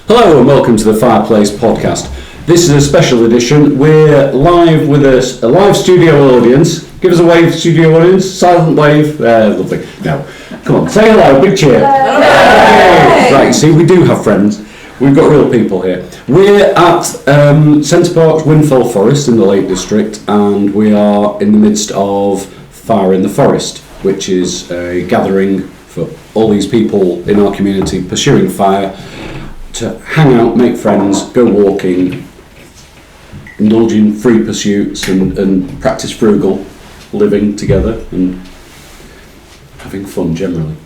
Hello and welcome to the Fireplace podcast. This is a special edition. We're live with a live studio audience. Give us a wave, studio audience. Silent wave. Lovely. No, come on, say hello. Big cheer. Right, see, we do have friends. We've got real people here. We're at Center Parcs, Windfell Forest in the Lake District, and we are in the midst of Fire in the Forest, which is a gathering for all these people in our community pursuing fire to hang out, make friends, go walking, indulge in free pursuits and practice frugal living together and having fun generally.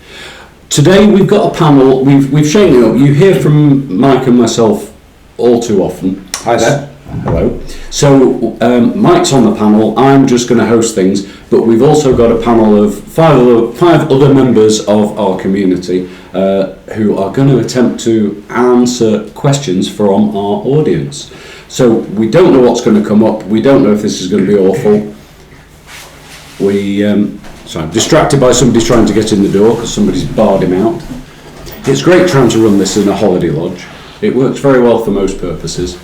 Today we've got a panel, we've shaken it up. You hear from Mike and myself all too often. Hi there. Hello. So Mike's on the panel, I'm just going to host things, but we've also got a panel of five other members of our community who are going to attempt to answer questions from our audience. So we don't know what's going to come up, we don't know if this is going to be awful. So I'm distracted by somebody trying to get in the door because somebody's barred him out. It's great trying to run this in a holiday lodge. It works very well for most purposes.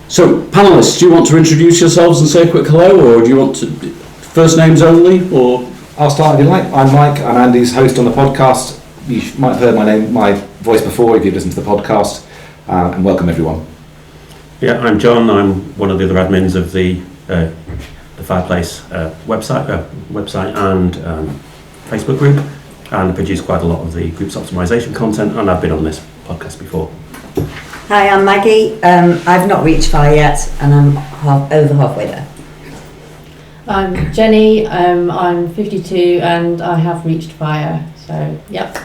So, panellists, do you want to introduce yourselves and say a quick hello, or do you want to first names only, or? I'll start if you like. I'm Mike, I'm Andy's host on the podcast. You might have heard my voice before if you've listened to the podcast, and welcome everyone. Yeah, I'm John. I'm one of the other admins of the Fireplace website and Facebook group, and I produce quite a lot of the group's optimisation content, and I've been on this podcast before. Hi, I'm Maggie. I've not reached fire yet, and I'm over halfway there. I'm Jenny. I'm 52, and I have reached fire. So, yep.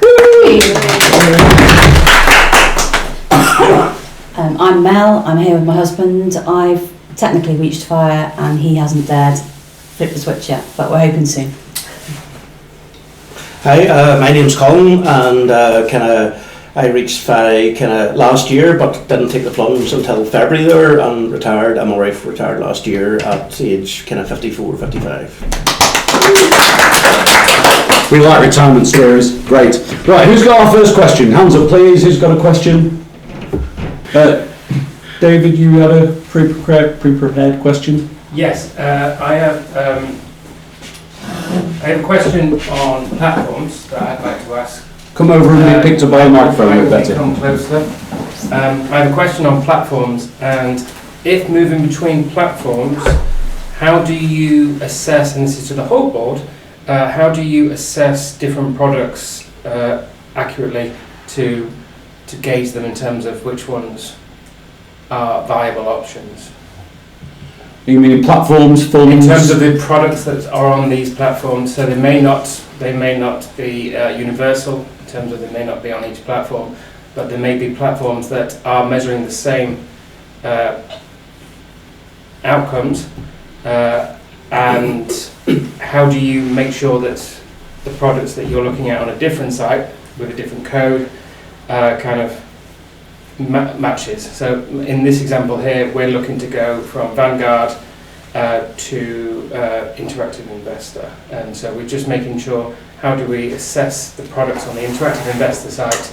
I'm Mel. I'm here with my husband. I've technically reached fire, and he hasn't dared flip the switch yet, but we're hoping soon. Hi, my name's Colin, and I reached fire last year, but didn't take the plunge until February there, and retired. My wife retired last year at age 54, 55. We like retirement stories. Great. Right, who's got our first question? Hands up, please. Who's got a question? David, you had a pre-prepared question? Yes, I have a question on platforms that I'd like to ask. Come over and be picked up by a microphone a bit better. Come closer. I have a question on platforms, and if moving between platforms, how do you assess, and this is to the whole board, how do you assess different products accurately to gauge them in terms of which ones are viable options? You mean platforms, funds? In terms of the products that are on these platforms, so they may not be universal in terms of they may not be on each platform, but there may be platforms that are measuring the same outcomes, and how do you make sure that the products that you're looking at on a different site with a different code kind of matches? So in this example here, we're looking to go from Vanguard to Interactive Investor, and so we're just making sure, how do we assess the products on the Interactive Investor site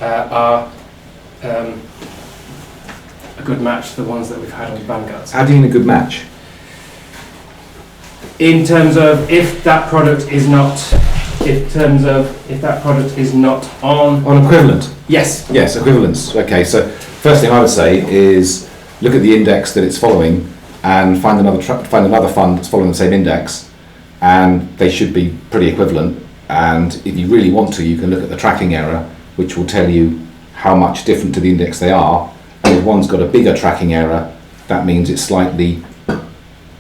are a good match for the ones that we've had on Vanguard. How do you mean a good match? In terms of if that product is not on equivalent? Yes. Yes, equivalence. Okay, so first thing I would say is look at the index that it's following and find another fund that's following the same index, and they should be pretty equivalent. And if you really want to, you can look at the tracking error, which will tell you how much different to the index they are. And if one's got a bigger tracking error, that means it's slightly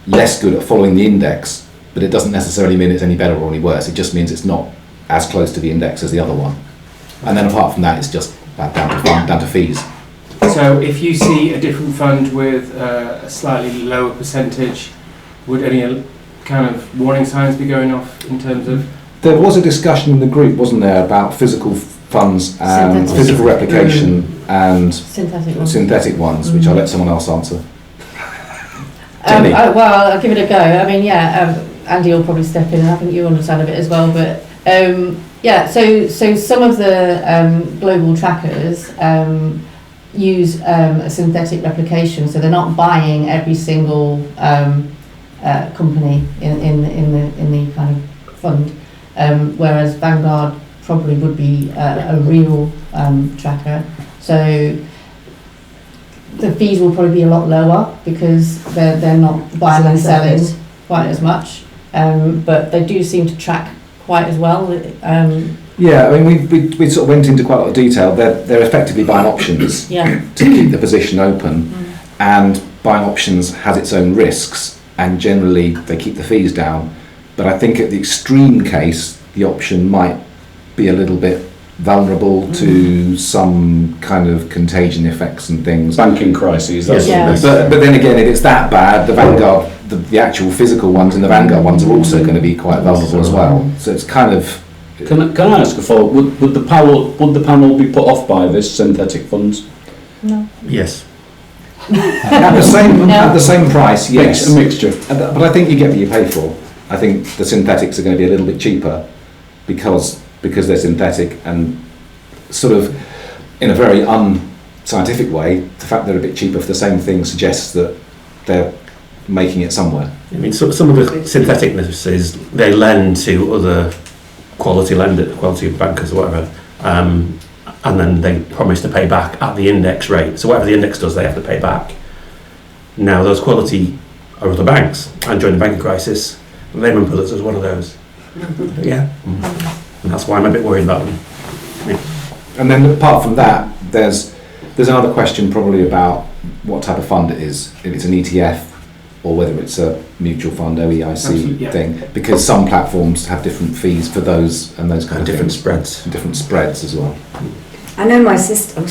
less good at following the index, but it doesn't necessarily mean it's any better or any worse. It just means it's not as close to the index as the other one. And then apart from that, it's just down to fees. So if you see a different fund with a slightly lower percentage, would any kind of warning signs be going off in terms of? There was a discussion in the group, wasn't there, about physical funds and physical replication and synthetic ones, which I'll let someone else answer. Well, I'll give it a go. I mean, Andy will probably step in, and I think you understand a bit as well, but Yeah, so some of the global trackers use a synthetic replication, so they're not buying every single company in the kind of fund, whereas Vanguard probably would be a real tracker. So the fees will probably be a lot lower because they're not buying and selling quite as much, but they do seem to track quite as well. Yeah, I mean, we sort of went into quite a lot of detail. They're effectively buying options Yeah. to keep the position open, and buying options has its own risks, and generally they keep the fees down. But I think at the extreme case, the option might be a little bit vulnerable to some kind of contagion effects and things. Banking crises. That's Yeah. But then again, if it's that bad, the Vanguard, the actual physical ones and the Vanguard ones are also going to be quite vulnerable as well. So it's kind of. Can I ask a follow-up? Would the panel be put off by this synthetic funds? No. Yes. At the same price, yes. A mixture. But I think you get what you pay for. I think the synthetics are going to be a little bit cheaper because they're synthetic, and sort of in a very unscientific way, the fact they're a bit cheaper for the same thing suggests that they're making it somewhere. I mean, so some of the syntheticnesses, they lend to other quality bankers or whatever, and then they promise to pay back at the index rate. So whatever the index does, they have to pay back. Now, those quality are other banks, and during the banking crisis, Lehman Brothers was one of those. Yeah, and that's why I'm a bit worried about them. And then apart from that, there's another question probably about what type of fund it is, if it's an ETF or whether it's a mutual fund, OEIC Absolutely, yeah. thing, because some platforms have different fees for those and those kind And of different things. spreads. And different spreads as well. I know my sister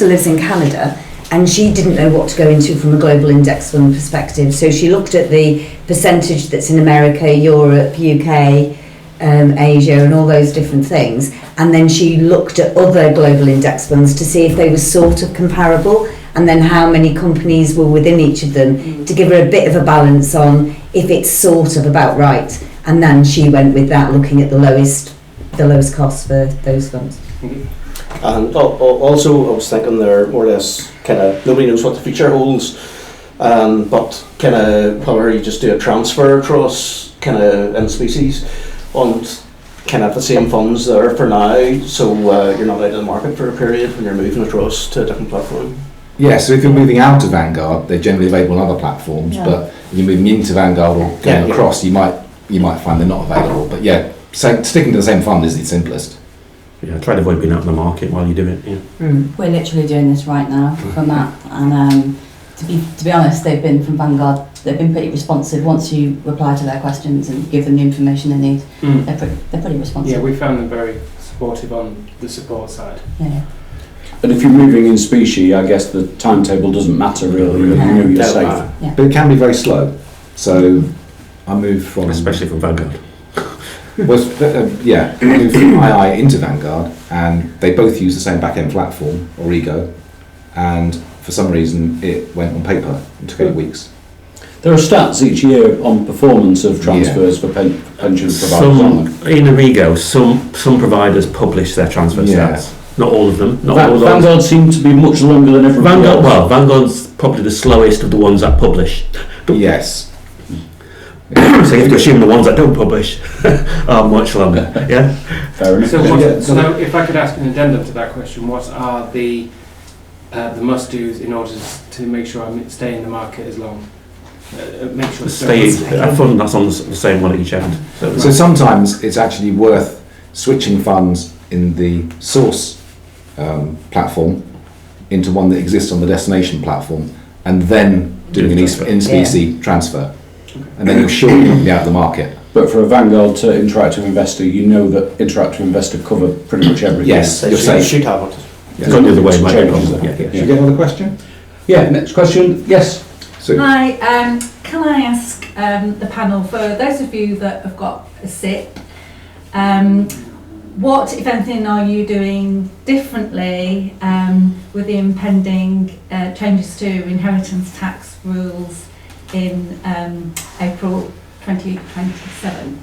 lives in Canada, and she didn't know what to go into from a global index fund perspective. So she looked at the percentage that's in America, Europe, UK, Asia, and all those different things. And then she looked at other global index funds to see if they were sort of comparable, and then how many companies were within each of them, to give her a bit of a balance on if it's sort of about right. And then she went with that, looking at the lowest cost for those funds. And also, I was thinking they're more or less kind of, nobody knows what the future holds, but kind of whether you just do a transfer across kind of in species and kind of the same funds there for now, so you're not out of the market for a period when you're moving across to a different platform. Yeah, so if you're moving out of Vanguard, they're generally available on other platforms, Yeah. but if you're moving into Vanguard or going Yeah. across, you might find they're not available. But yeah, sticking to the same fund is the simplest. Yeah, try to avoid being out in the market while you do it. Yeah. We're literally doing this right now from that, and to be honest, they've been from Vanguard. They've been pretty responsive once you reply to their questions and give them the information they need. They're pretty responsive. Yeah, we found them very supportive on the support side. Yeah. And if you're moving in specie, I guess the timetable doesn't matter really. You know you're No, safe. But it can be very slow. So I moved from Especially from Vanguard. I moved from II into Vanguard, and they both use the same back-end platform, Origo, and for some reason it went on paper. It took 8 weeks. There are stats each year on performance of transfers for pension providers. In Origo, some providers publish their transfer Yeah. stats. Not all of them. Not all of those. Vanguard seems to be much longer than everybody else. Vanguard's probably the slowest of the ones that publish. Yes. So you have to assume the ones that don't publish are much longer. Yeah. Fair enough. So if I could ask an addendum to that question, what are the must-dos in order to make sure I stay in the market as long? Make sure I thought that's on the same one at each end. So sometimes it's actually worth switching funds in the source platform into one that exists on the destination platform, and then doing an in-specie transfer. And then you're sure you're not be out of the market. But for a Vanguard to Interactive Investor, you know that Interactive Investor cover pretty much everything. Yes, So you're you safe. should have it. It's gone the other way, Some might be a changes problem. there. Yeah. Should we get another question? Yeah, next question. Yes. So, Hi, can I ask the panel, for those of you that have got a SIP, what, if anything, are you doing differently with the impending changes to inheritance tax rules in April 2027?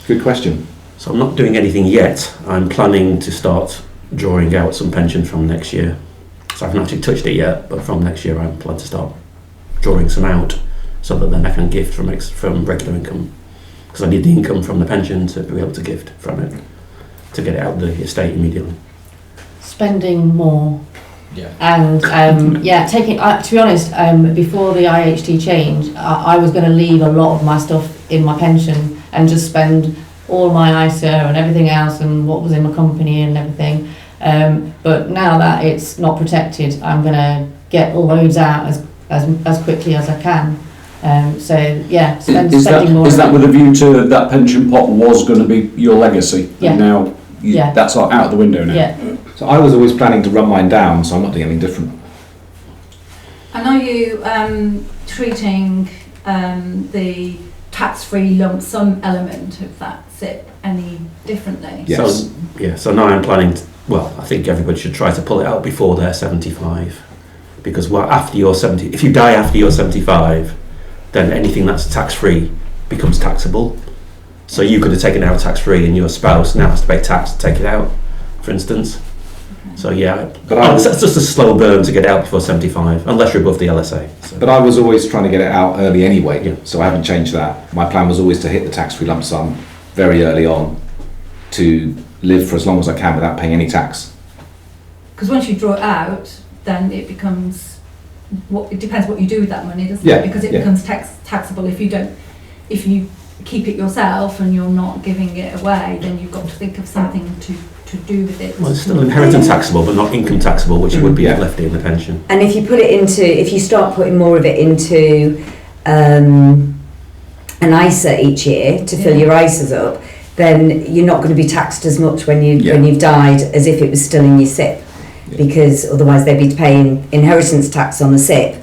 good question. So I'm not doing anything yet. I'm planning to start drawing out some pension from next year. So I haven't actually touched it yet, but from next year I plan to start drawing some out so that then I can gift from regular income. Because I need the income from the pension to be able to gift from it, to get it out of the estate immediately. Spending more. Yeah. And taking. To be honest, before the IHT change, I was going to leave a lot of my stuff in my pension and just spend all my ISA and everything else and what was in my company and everything. But now that it's not protected, I'm going to get all those out as quickly as I can. Spending more. Is that with a view to that pension pot was going to be your legacy? Yeah. And now that's out the window now? Yeah. So I was always planning to run mine down, so I'm not doing anything different. And are you treating the tax-free lump sum element of that SIP any differently? Yes. So now I'm planning to, I think everybody should try to pull it out before they're 75. Because after you're 70, if you die after you're 75, then anything that's tax-free becomes taxable. So you could have taken it out tax-free and your spouse now has to pay tax to take it out, for instance. So it's just a slow burn to get it out before 75, unless you're above the LSA. So. But I was always trying to get it out early anyway, so I haven't changed that. My plan was always to hit the tax-free lump sum very early on to live for as long as I can without paying any tax. Because once you draw it out, then it becomes, it depends what you do with that money, doesn't Yeah, it? Because it becomes taxable if you keep it yourself and you're not giving it away, then you've got to think of something to do with it. Well, it's still inheritance taxable, but not income taxable, which would be left in the pension. And if you start putting more of it into an ISA each year to fill your ISAs up, then you're not going to be taxed as much when you've died as if it was still in your SIP, because otherwise they'd be paying inheritance tax on the SIP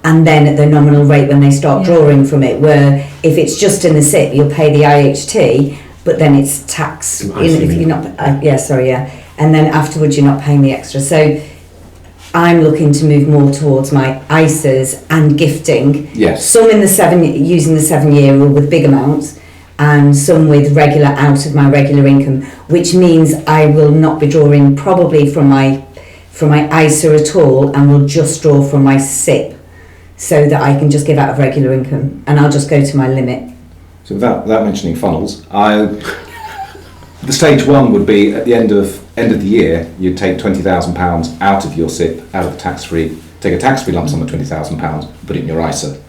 and then at the nominal rate when they start drawing from it, where if it's just in the SIP you'll pay the IHT, but then it's tax if you're not and then afterwards you're not paying the extra. So I'm looking to move more towards my ISAs and gifting. Yes. Some in using the 7-year rule with big amounts, and some with regular out of my regular income, which means I will not be drawing probably from my ISA at all, and will just draw from my SIP, so that I can just give out of regular income, and I'll just go to my limit. So without mentioning funnels, the stage one would be at the end of the year, you'd take £20,000 out of your SIP, out of the tax-free, take a tax-free lump sum of £20,000, put it in your ISA.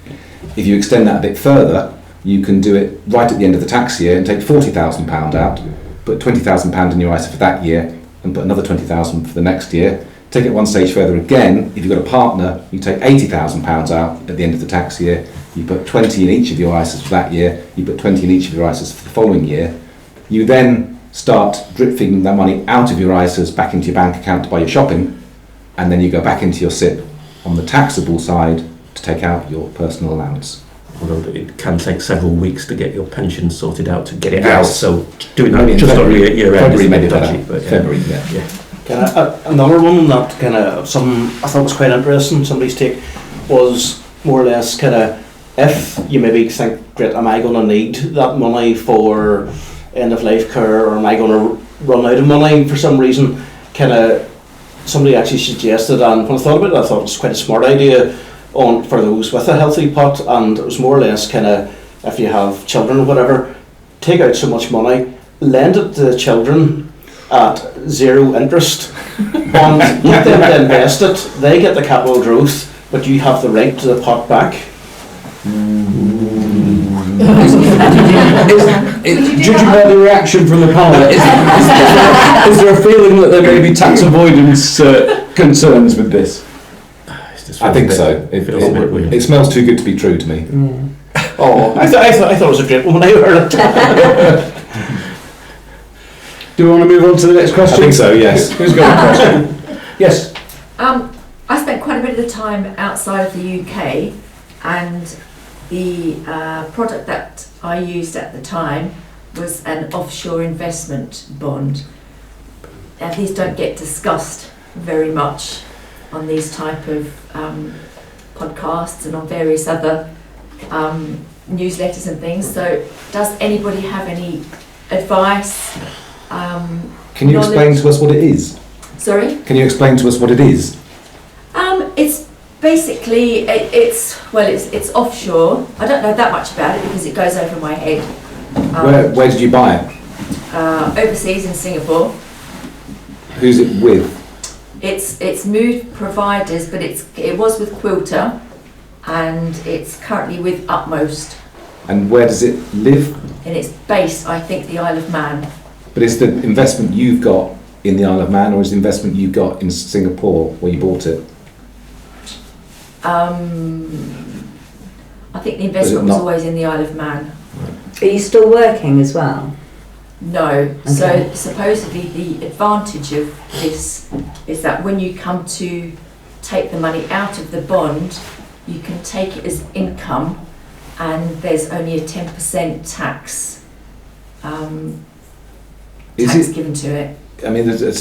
If you extend that a bit further, you can do it right at the end of the tax year and take £40,000 out, put £20,000 in your ISA for that year, and put another £20,000 for the next year. Take it one stage further again. If you've got a partner, you take £80,000 out at the end of the tax year. You put 20 in each of your ISAs for that year. You put 20 in each of your ISAs for the following year. You then start drip feeding that money out of your ISAs back into your bank account to buy your shopping, and then you go back into your SIP on the taxable side to take out your personal allowance. Although it can take several weeks to get your pension sorted out to get it Yes. out, so doing that just on your year end is a bit dodgy. But February, Another one that I thought was quite interesting, somebody's take, was more or less if you maybe think, great, am I going to need that money for end of life care, or am I going to run out of money for some reason? Somebody actually suggested, and when I thought about it, I thought it was quite a smart idea for those with a healthy pot, and it was more or less if you have children or whatever, take out so much money, lend it to the children at 0 interest, and let them to invest it. They get the capital growth, but you have the right to the pot back. Judging by the reaction from the panel, is there a feeling that there may be tax avoidance concerns with this? I think so. It smells too good to be true to me. Oh, I thought it was a great one when I heard it. Do we want to move on to the next question? I think so, yes. Who's got a question? Yes. I spent quite a bit of the time outside of the UK, and the product that I used at the time was an offshore investment bond. And these don't get discussed very much on these type of podcasts and on various other newsletters and things. So does anybody have any advice. Can you explain to us what it is? Sorry? Can you explain to us what it is? It's basically, it's offshore. I don't know that much about it because it goes over my head. Where did you buy it? Overseas in Singapore. Who's it with? It's moved providers, but it was with Quilter, and it's currently with Utmost, And where does it live? and it's based, I think, the Isle of Man. But is the investment you've got in the Isle of Man, or is the investment you've got in Singapore where you bought it? I think the investment was not? always in the Isle of Man. Are you still working as well? No. Okay. So supposedly the advantage of this is that when you come to take the money out of the bond, you can take it as income, and there's only a 10% tax given to it. I mean, it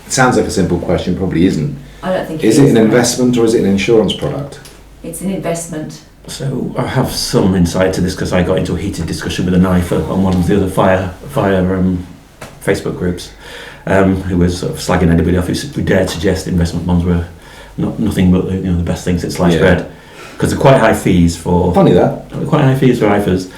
sounds like a simple question, probably isn't. I don't think Is it an investment or is it an insurance product? It's an investment. So I have some insight to this because I got into a heated discussion with a knifer on one of the other fire Facebook groups, who was sort of slagging anybody off who dared suggest investment bonds were nothing but the best thing since sliced bread, because they're quite high fees for. Funny that. Quite high fees for IFAs.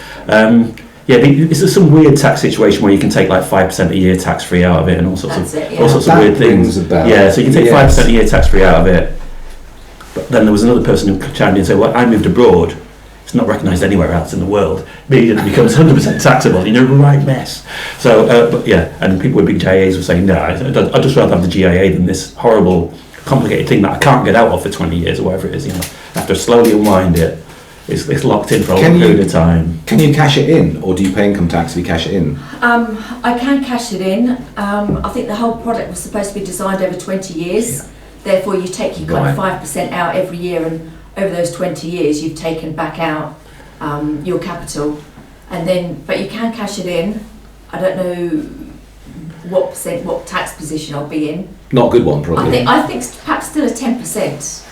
It's some weird tax situation where you can take like 5% a year tax free out of it and all sorts of weird things. Yeah, so you can take 5% a year tax free out of it. But then there was another person who chimed in and said, well, I moved abroad. It's not recognised anywhere else in the world. Immediately it becomes 100% taxable. You're in a right mess. So, and people with big GIAs were saying, no, I'd just rather have the GIA than this horrible, complicated thing that I can't get out of for 20 years or whatever it is. I have to slowly unwind it. It's locked in for a long period of time. Can you cash it in, or do you pay income tax if you cash it in? I can cash it in. I think the whole product was supposed to be designed over 20 years. Yeah. Therefore, you take your kind of 5% out every year, and over those 20 years, you've taken back out your capital. But you can cash it in. I don't know what tax position I'll be in. Not a good one, probably. I think perhaps still a 10%.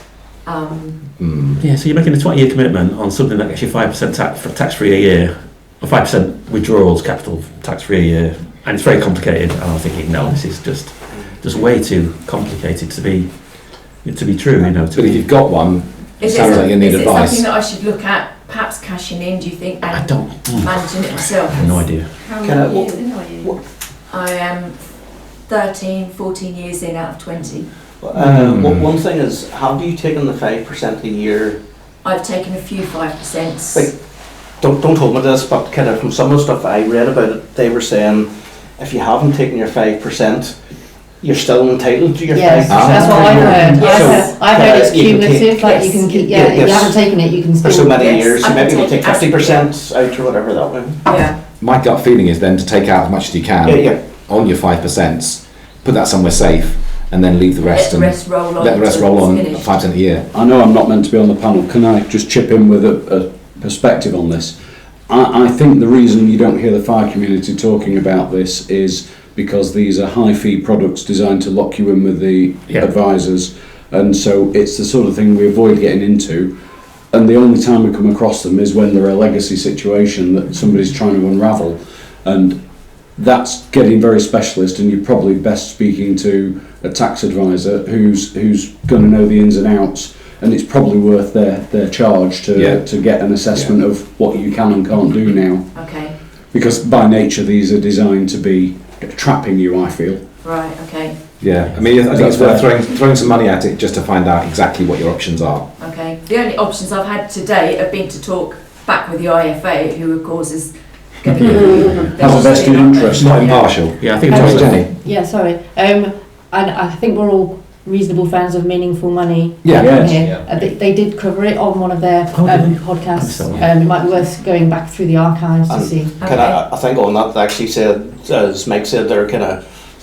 Yeah, so you're making a 20-year commitment on something that gets you 5% tax-free a year, or 5% withdrawals, capital tax-free a year, and it's very complicated. And I'm thinking, no, this is just way too complicated to be true. But if you've got one, it sounds like you need advice. Is it something that I should look at, perhaps cashing in? Do you think? And I don't. Managing it myself. I have no idea. How many are you? I am 13, 14 years in out of 20. One thing is, have you taken the 5% a year? I've taken a few 5%. Like, don't hold me to this, but kind of from some of the stuff I read about it, they were saying if you haven't taken your 5%, you're still entitled to your 5%. That's what I've heard. Yes. I've heard it's cumulative, like you can keep, if you haven't taken it, you can still. For so many years, I you maybe will can take take 50% out or whatever that way. Yeah. My gut feeling is then to take out as much as you can on your 5%, put that somewhere safe, and then leave the rest. Let the rest roll on 5% a year. I know I'm not meant to be on the panel. Can I just chip in with a perspective on this? I think the reason you don't hear the fire community talking about this is because these are high fee products designed to lock you in with the advisors, and so it's the sort of thing we avoid getting into, and the only time we come across them is when they're a legacy situation that somebody's trying to unravel, and that's getting very specialist, and you're probably best speaking to a tax advisor who's going to know the ins and outs, and it's probably worth their charge to get an assessment of what you can and can't do now. Okay. Because by nature these are designed to be trapping you, I feel. Right, okay. Yeah, I mean, I think it's worth throwing some money at it just to find out exactly what your options are. Okay. The only options I've had today have been to talk back with the IFA, who of course is going to be have a vested interest. Not impartial. Yeah, I think it's Jenny. Yeah, sorry. And I think we're all reasonable fans of meaningful money. Yeah. Here. They did cover it on one of their podcasts. It might be worth going back through the archives to see. I think on that, they actually said, as Mike said, they're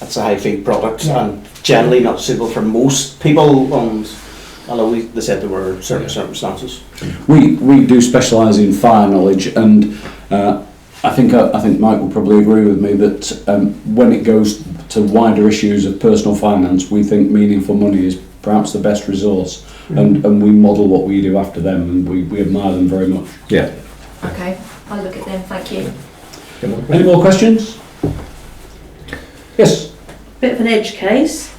it's a high fee product and generally not suitable for most people. Although they said there were certain circumstances. We do specialise in fire knowledge, and I think Mike will probably agree with me that when it goes to wider issues of personal finance, we think meaningful money is perhaps the best resource, and we model what we do after them, and we admire them very much. Yeah. Okay, I'll look at them, thank you. Any more questions? Yes. Bit of an edge case.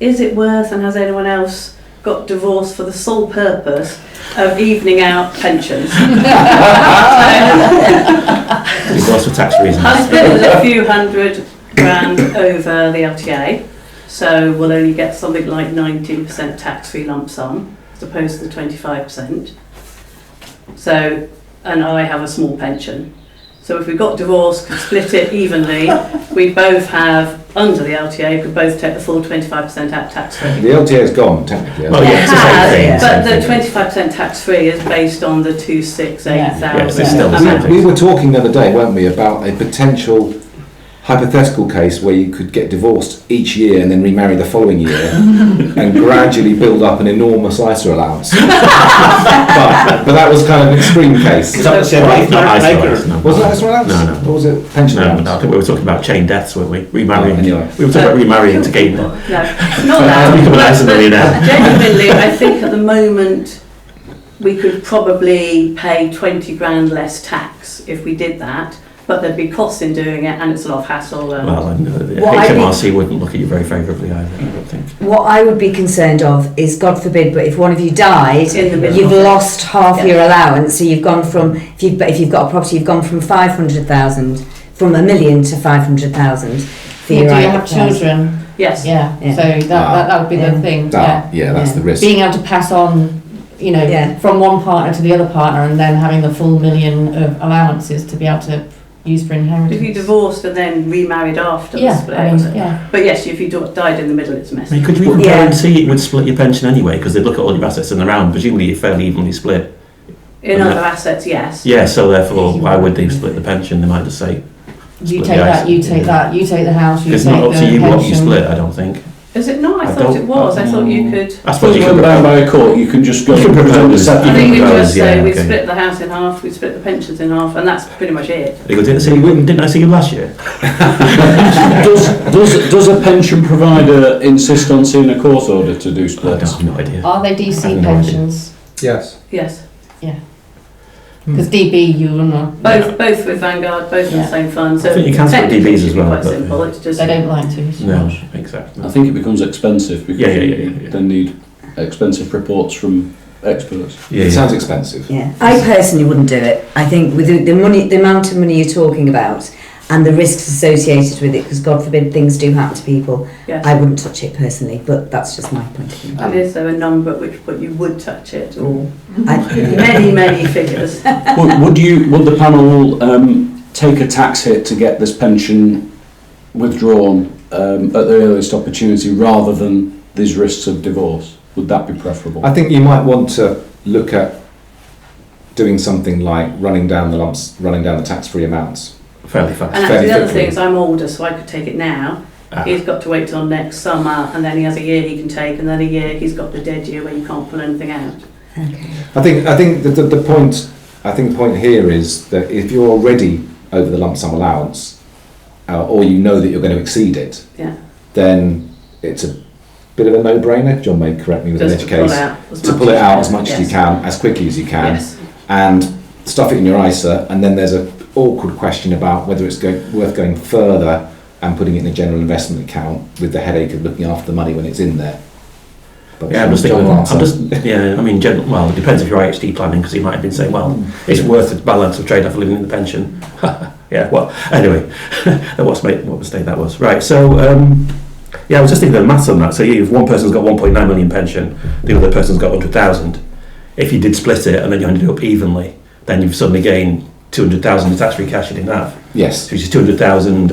Is it worth, and has anyone else got divorced for the sole purpose of evening out pensions? Divorce for tax reasons. Husband is a few £100,000 over the LTA, so we'll only get something like 19% tax-free lump sum, as opposed to the 25%. So, and I have a small pension. So if we got divorced, could split it evenly, we both have, under the LTA, could both take the full 25% out tax-free. The LTA is gone, technically. Well, yeah, it's the same thing. But the 25% tax-free is based on the 268,000. Yes, it's still the same thing. We were talking the other day, weren't we, about a potential hypothetical case where you could get divorced each year and then remarry the following year and gradually build up an enormous ISA allowance. but that was kind of an extreme case. Is that the same way? Not ISA allowance, no. Was it ISA allowance? No, no. Or was it pension No, allowance? no, I think we were talking about chain deaths, weren't we? Remarrying. Anyway. We were talking about remarrying to gain more. No, not that. Become an ISA millionaire. Genuinely, I think at the moment we could probably pay 20 grand less tax if we did that, but there'd be costs in doing it and it's a lot of hassle. And Well, and the What I HMRC wouldn't look at you very favourably either, I don't think. What I would be concerned of is, God forbid, but if one of you died, In the middle you've of it. lost half Yeah. your allowance. So you've gone from, if you've got a property, you've gone from 500,000, from $1 million to 500,000 for Do your you ISA. have children? yes. Yeah. Yeah. So that would be Yeah. the thing. That's the risk. Being able to pass on, Yeah. from one partner to the other partner, and then having the full $1 million of allowances to be able to use for inheritance. If you divorced and then remarried after the Yeah, split. I mean, yeah. But yes, if you died in the middle, it's I messy. mean, could you even Yeah. guarantee it would split your pension anyway? Because they'd look at all your assets in the round, presumably you're fairly evenly split. In other assets, yes. Yeah, so therefore, why would they split the pension? They might just say, You Split take the that, ISA. you take that, you take the house, you it's take not up the to you what you pension. split, I don't think. Is it not? I I thought don't- it was. I thought you could. I suppose you When could bound propose. by a court, you can just go You can and present a propose. I separate think we propose, just say yeah, we okay. split the house in half, we split the pensions in half, and that's pretty much it. They go, didn't I see you last year? Does a pension provider insist on seeing a court order to do I splits? have no idea. Are they I DC have no idea. pensions? Yes. Yes. Because DB, you will not. Both with Vanguard, both in the Yeah. same fund. So I think you can split technically DBs it as should be well, quite but, simple. It's just They don't like to. so No, much. exactly. I think it becomes expensive because Yeah. you then need expensive reports from experts. Yeah, It sounds expensive. Yeah, I personally wouldn't do it. I think with the money, the amount of money you're talking about, and the risks associated with it, because God forbid things do happen to people, yes. I wouldn't touch it personally. But that's just my point of view. And is there a number at which point you would touch it, or I, many figures? Would the panel take a tax hit to get this pension withdrawn at the earliest opportunity rather than these risks of divorce? Would that be preferable? I think you might want to look at doing something like running down the tax-free amounts. fairly fast. And fairly actually, the other quickly. thing is, I'm older, so I could take it now. Ah. He's got to wait till next summer, and then he has a year he can take, and then a year he's got the dead year where you can't pull anything out. okay. I think the point here is that if you're already over the lump sum allowance, or you know that you're going to exceed it, Yeah. then it's a bit of a no-brainer. John may correct me with an Just edge to pull case. out as To much pull it as out you as can. much as Yes. you can, as quickly as you can, Yes. and stuff it in your ISA. And then there's an awkward question about whether it's worth going further and putting it in a general investment account with the headache of looking after the money when it's in there. But Yeah, I'm just John thinking. will answer. I mean, well, it depends if you're IHT planning, because he might have been saying, well, it's worth the balance of trade-off of living in the pension. Yeah, well, anyway, what mistake that was. Right, so, I was just thinking of the maths on that. So if one person's got 1.9 million pension, the other person's got 100,000. If you did split it and then you ended up evenly, then you've suddenly gained 200,000 in tax-free cash you didn't have. Yes. Which is 200,000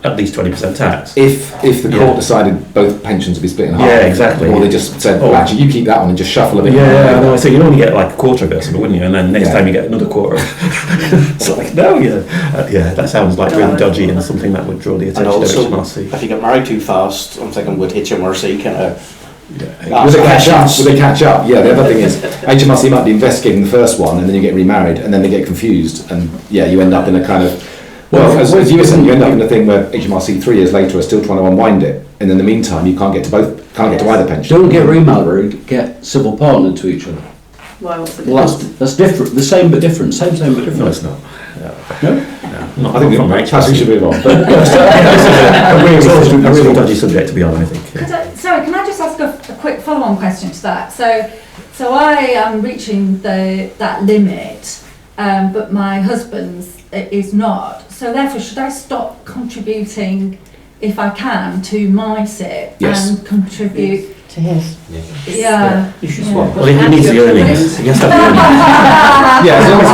at least 20% tax. If the Yeah. court decided both pensions to be split in half, Yeah, exactly. or they just said, Oh. well, actually, you keep that one and just shuffle a bit. Yeah, no, so you'd only get like a quarter of it or something, wouldn't you? And then next Yeah. time you get another quarter. It's like, no, that sounds like really dodgy and something that would draw the And attention also, of HMRC. if you get married too fast, I'm thinking would HMRC kind of Will they catch up? Will they catch up? Yeah, the other thing is, HMRC might be investigating the first one, and then you get remarried, and then they get confused, and you end up in a kind of, as you were saying, you end up in a thing where HMRC 3 years later are still trying to unwind it, and in the meantime you can't get to either pension. Don't get remarried, get civil partnered to each other. Why? What's the Well, difference? that's different. The same but different. Same but different. No, it's not. I think from perhaps we should move on. a really dodgy subject to be on, I think. Sorry, can I just ask a quick follow-on question to that? So I am reaching that limit, but my husband's is not. So therefore, should I stop contributing, if I can, to my SIP Yes. and contribute? To his. Yeah. You should swap. Well, he needs the earnings. He has to have the earnings. Yeah, as long as,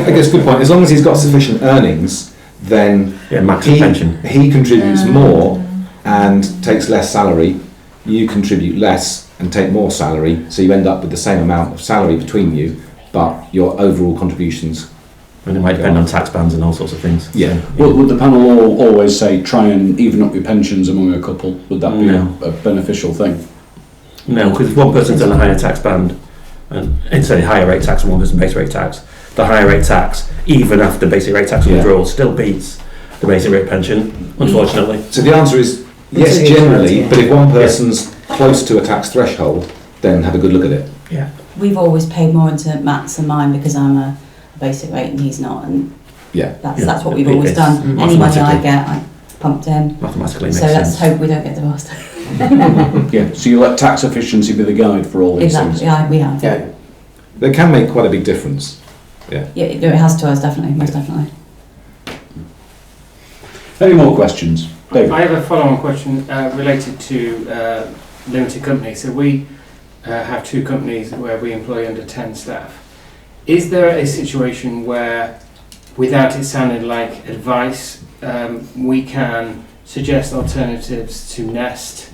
I guess good point. As long as he's got sufficient earnings, then Yeah, maximum pension. he contributes more and takes less salary. You contribute less and take more salary, so you end up with the same amount of salary between you, but your overall contributions. And it might depend on tax bands and all sorts of things. Yeah. Well, would the panel always say try and even up your pensions among a couple? Would that be No. a beneficial thing? No, because if one person's on a higher tax band, and it's a higher rate tax and one person basic rate tax, the higher rate tax, even after basic rate tax withdrawal, still beats the basic rate pension, unfortunately. So the answer is yes, Until you generally, can't, yeah. but if one person's close to a tax threshold, then have a good look at it. Yeah. We've always paid more into Matt's and mine because I'm a basic rate and he's not, and Yeah. that's what we've It- always it's done. Any money I mathematically- get, I pumped in. Mathematically makes So let's sense. hope we don't get divorced. Yeah. So you let tax efficiency be the guide for all these Exactly, things. we have. Yeah. They can make quite a big difference. Yeah, it has to us, definitely, most definitely. Any more questions, David? I have a follow-on question related to limited companies. So we have two companies where we employ under 10 staff. Is there a situation where, without it sounding like advice, we can suggest alternatives to Nest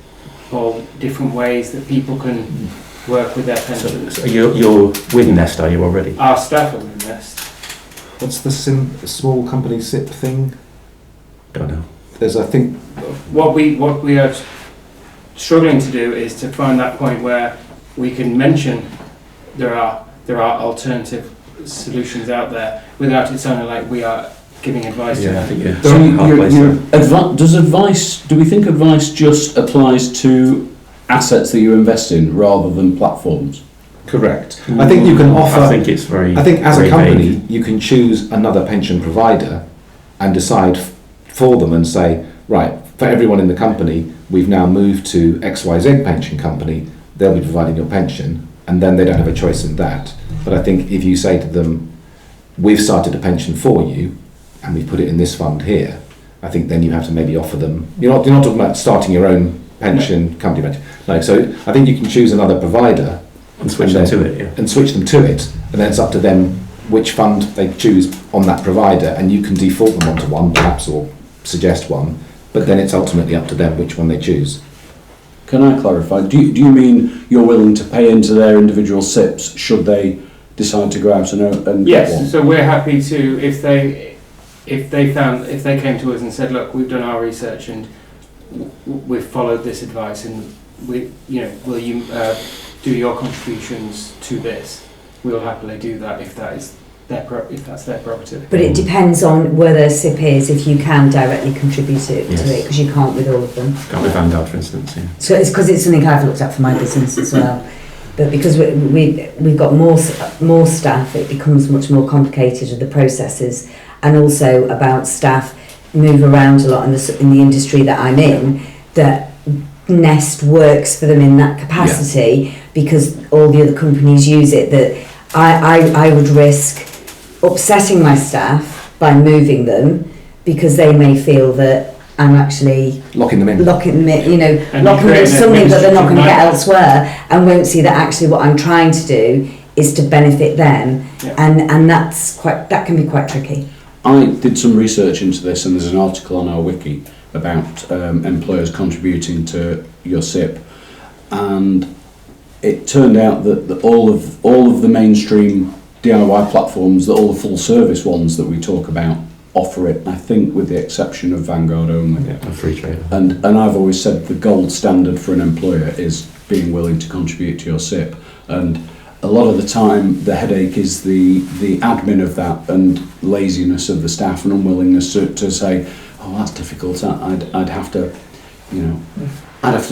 or different ways that people can work with their pensions? So you're with Nest, are you already? Our staff are with Nest. What's the small company SIP thing? Don't know. There's, I think, What we are struggling to do is to find that point where we can mention there are alternative solutions out there without it sounding like we are giving advice to Yeah, I them. think yeah. So Halfway through. does advice? Do we think advice just applies to assets that you invest in rather than platforms? correct. I think you can offer. I think it's very. I think as a very company, vague. you can choose another pension provider and decide for them and say, right, for everyone in the company, we've now moved to XYZ pension company, they'll be providing your pension, and then they don't have a choice in that. But I think if you say to them, we've started a pension for you, and we've put it in this fund here, I think then you have to maybe offer them, you're not talking about starting your own pension, company pension. No, so I think you can choose another provider And switch them to it, yeah. and switch them to it, and then it's up to them which fund they choose on that provider, and you can default them onto one perhaps or suggest one, but then it's ultimately up to them which one they choose. Can I clarify? Do you mean you're willing to pay into their individual SIPs should they decide to go out and get one? Yes, so we're happy to, if they came to us and said, look, we've done our research and we've followed this advice, and will you do your contributions to this? We'll happily do that if that's their prerogative. But it depends on where their SIP is, if you can directly contribute it Yes. to it, because you can't with all of them. Can't with Vanguard, for instance. Yeah. So it's because it's something I've looked at for my business as well. But because we've got more staff, it becomes much more complicated with the processes, and also about staff move around a lot in the industry that I'm in, that Nest works for them in that capacity because all the other companies use it, that I would risk upsetting my staff by moving them because they may feel that I'm actually Locking them in. locking them in And something that they're not going to get administrative elsewhere, and won't see that actually what I'm trying to do is to benefit them. Yeah. And that can be quite tricky. I did some research into this, and there's an article on our wiki about employers contributing to your SIP, and it turned out that all of the mainstream DIY platforms, that all the full service ones that we talk about, offer it, I think with the exception of Vanguard only. A free trader. And I've always said the gold standard for an employer is being willing to contribute to your SIP, and a lot of the time the headache is the admin of that and laziness of the staff and unwillingness to say, oh, that's difficult, I'd have to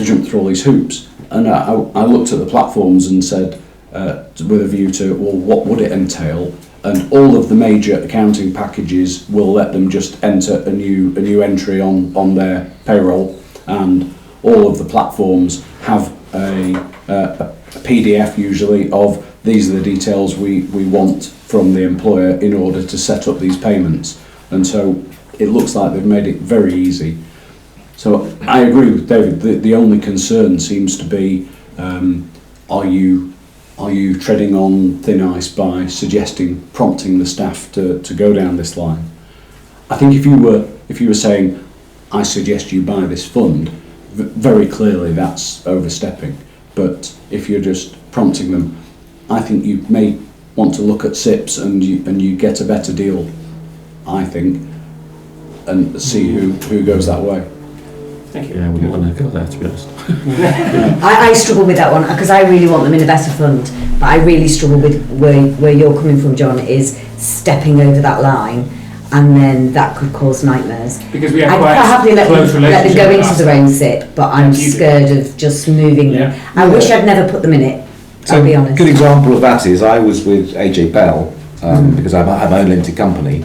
jump through all these hoops. And I looked at the platforms and said, with a view to, well, what would it entail? And all of the major accounting packages will let them just enter a new entry on their payroll, and all of the platforms have a PDF usually of these are the details we want from the employer in order to set up these payments. And so it looks like they've made it very easy. So I agree with David. The only concern seems to be, are you treading on thin ice by prompting the staff to go down this line? I think if you were saying, I suggest you buy this fund, very clearly that's overstepping. But if you're just prompting them, I think you may want to look at SIPs and you get a better deal, I think, and see who goes that way. Thank you. Yeah, we wouldn't want to go there, to be honest. I struggle with that one because I really want them in a better fund, but I really struggle with where you're coming from, John, is stepping over that line, and then that could cause nightmares. Because we have I'd quite happily a let close them relationship go with into us. their own SIP, but I'm You do. scared of just moving them. Yeah. I wish I'd never put them in it, So I'll be honest. a good example of that is I was with AJ Bell because I have my own limited company,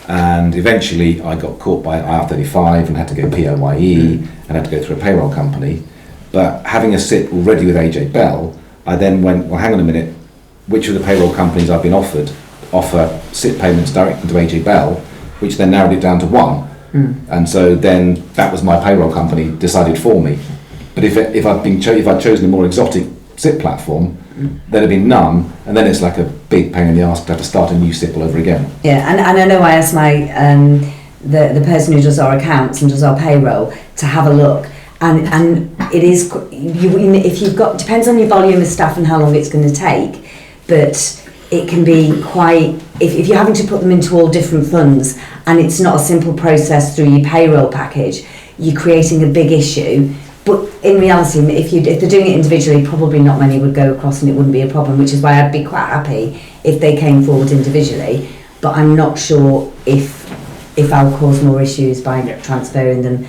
and eventually I got caught by IR35 and had to go POYE and had to go through a payroll company. But having a SIP already with AJ Bell, I then went, well, hang on a minute, which of the payroll companies I've been offer SIP payments direct into AJ Bell, which then narrowed it down to one. And so then that was my payroll company decided for me. But if I'd chosen a more exotic SIP platform, there'd have been none, and then it's like a big pain in the arse to have to start a new SIP all over again. Yeah, and I know I asked my the person who does our accounts and does our payroll to have a look, and it is if you've got, depends on your volume of staff and how long it's going to take, but it can be quite, if you're having to put them into all different funds and it's not a simple process through your payroll package, you're creating a big issue. But in reality, if they're doing it individually, probably not many would go across and it wouldn't be a problem, which is why I'd be quite happy if they came forward individually. But I'm not sure if I'll cause more issues by transferring them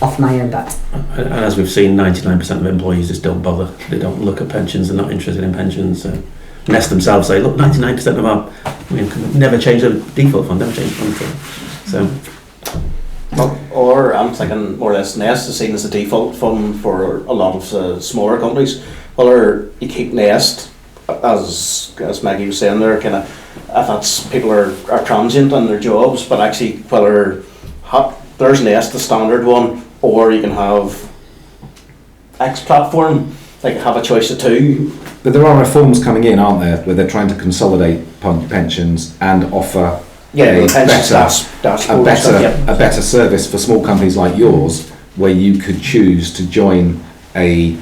off my own back. And as we've seen, 99% of employees just don't bother. They don't look at pensions, they're not interested in pensions. So Nest themselves say, look, 99% of our, never change the default fund, never change the fund. So. Or I'm thinking more or less Nest is seen as a default fund for a lot of smaller companies. Or you keep Nest, as Maggie was saying there, kind of, if that's people are transient on their jobs, but actually whether there's Nest, the standard one, or you can have X platform, like have a choice of two. But there are reforms coming in, aren't there, where they're trying to consolidate pensions and offer a better service for small companies like yours, where you could choose to join a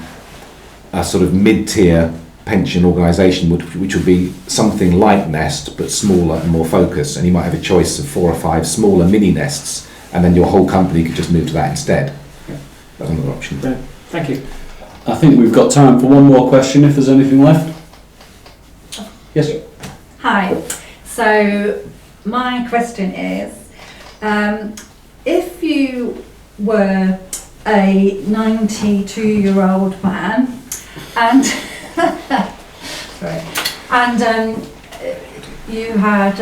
sort of mid-tier pension organisation, which would be something like Nest but smaller and more focused, and you might have a choice of 4 or 5 smaller mini Nests, and then your whole company could just move to that instead. That's another option. Right. Thank you. I think we've got time for one more question if there's anything left. Yes. Hi. So my question is, if you were a 92-year-old man and sorry, and you had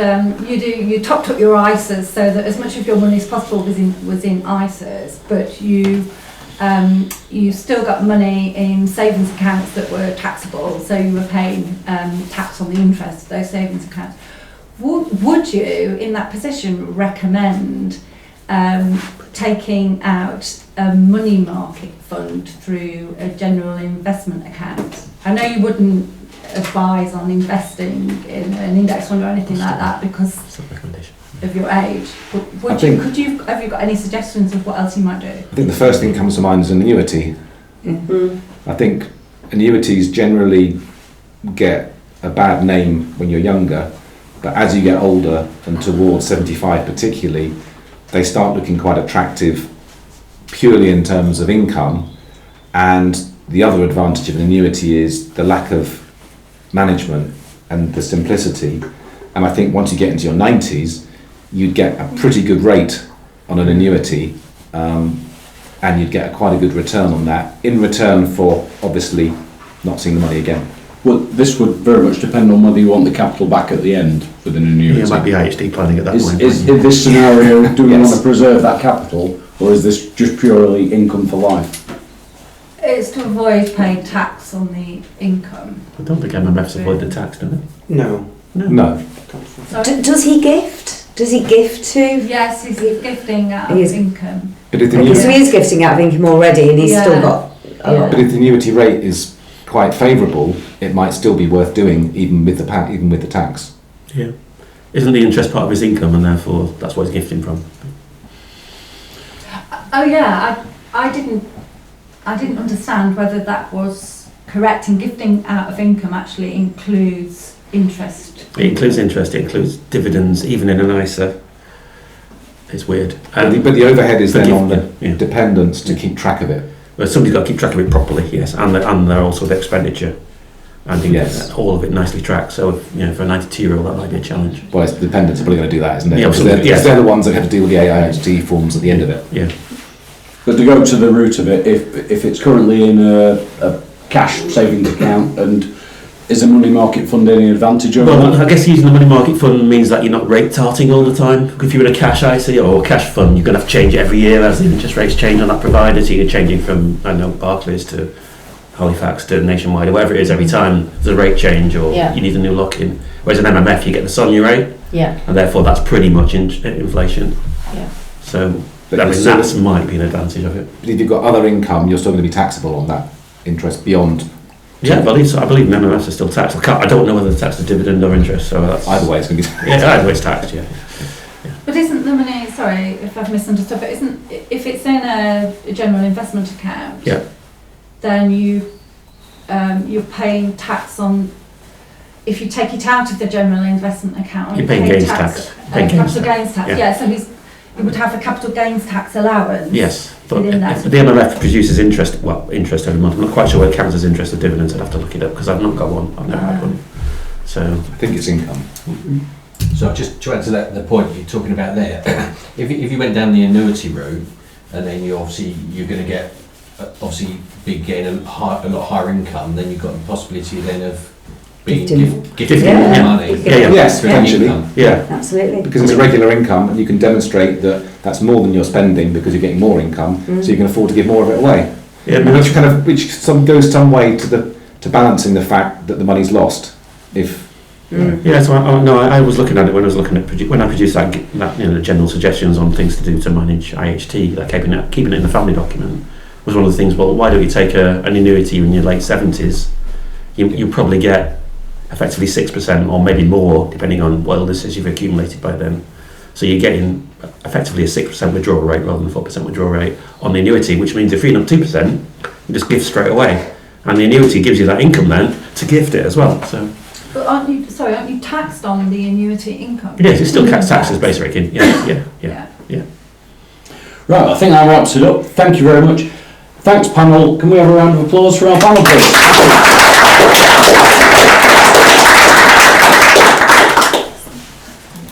you topped up your ISAs so that as much of your money as possible was in ISAs, but you still got money in savings accounts that were taxable, so you were paying tax on the interest of those savings accounts. Would you, in that position, recommend taking out a money market fund through a general investment account? I know you wouldn't advise on investing in an index fund or anything like that because of your age, but have you got any suggestions of what else you might do? I think the first thing that comes to mind is an annuity. I think annuities generally get a bad name when you're younger, but as you get older and towards 75 particularly, they start looking quite attractive purely in terms of income. And the other advantage of an annuity is the lack of management and the simplicity. And I think once you get into your 90s, you'd get a pretty good rate on an annuity, and you'd get quite a good return on that, in return for obviously not seeing the money again. Well, this would very much depend on whether you want the capital back at the end with an annuity. Yeah, it might be IHD planning at that point. Is in this scenario, do we Yes. want to preserve that capital, or is this just purely income for life? It's to avoid paying tax on the income. I don't think MMF's avoid the tax, do they? No. No. Sorry? Does he gift? Does he gift to? Yes, he's gifting out of He is- income. But if the, Okay, annu- so he is gifting out of income already, and he's Yeah. still got a lot. but if the annuity rate is quite favourable, it might still be worth doing even with the tax. Yeah. Isn't the interest part of his income, and therefore that's what he's gifting from? Oh yeah, I didn't understand whether that was correct. And gifting out of income actually includes interest. It includes interest, it includes dividends, even in an ISA. It's weird. But the overhead is the then gift- on the yeah. dependents to keep track of it. Well, somebody's got to keep track of it properly, yes, and they're also the expenditure. And Yes. all of it nicely tracked. So, for a 92-year-old, that might be a challenge. Well, it's the dependents are probably going to do that, isn't it? Yeah, Because absolutely, yes. they're the ones that have to deal with the IHT forms at the end of it. Yeah. But to go to the root of it, if it's currently in a cash savings account, and is a money market fund any advantage over Well, that? I guess using the money market fund means that you're not rate tarting all the time. If you're in a cash ISA or cash fund, you're going to have to change it every year as the interest rates change on that provider. So you're changing from, I don't know, Barclays to Halifax to Nationwide or whatever it is every time there's a rate change or Yeah. you need a new lock-in. Whereas an MMF, you get the SONIA rate, Yeah. and therefore that's pretty much inflation. Yeah. So But I mean, so- that might be an advantage of it. But if you've got other income, you're still going to be taxable on that interest beyond. Yeah, I believe MMFs are still taxed. I don't know whether the tax is dividend or interest, so that's... Either way, it's going to be. Yeah, either way it's taxed, yeah. But isn't the money? Sorry if I've misunderstood. But isn't if it's in a general investment account? Yeah. Then you're paying tax on. If you take it out of the general investment account, You're paying pay gains tax. Paying gains capital tax. gains tax. Yeah. Yeah. So he would have a capital gains tax allowance. Yes, but Within that. the MMF produces interest every month. I'm not quite sure whether it counts as interest or dividends. I'd have to look it up because I've not got one. I've never had one. So I think it's income. So just to add to that, the point you're talking about there, if you went down the annuity route, and then you're going to get obviously getting a lot higher income, then you've got the possibility then of being gifted Yeah. money. Yeah. Yes, potentially. Income. yeah, Absolutely. Because it's a regular income, and you can demonstrate that that's more than you're spending because you're getting more income, so you can afford to give more of it away. yeah. Which goes some way to balancing the fact that the money's lost. If Yeah, so I was looking at it when I was looking at when I produced that the general suggestions on things to do to manage IHT, like keeping it in the family document was one of the things. Well, why don't you take an annuity in your late 70s? You probably get effectively 6% or maybe more, depending on what illnesses you've accumulated by then. So you're getting effectively a 6% withdrawal rate rather than a 4% withdrawal rate on the annuity, which means if you're freeing up 2%, you just gift straight away, and the annuity gives you that income then to gift it as well. So. But aren't you taxed on the annuity income? Yes, it's still taxed as base rate. Yeah. Right, I think that wraps it up. Thank you very much. Thanks, panel. Can we have a round of applause for our panel, please?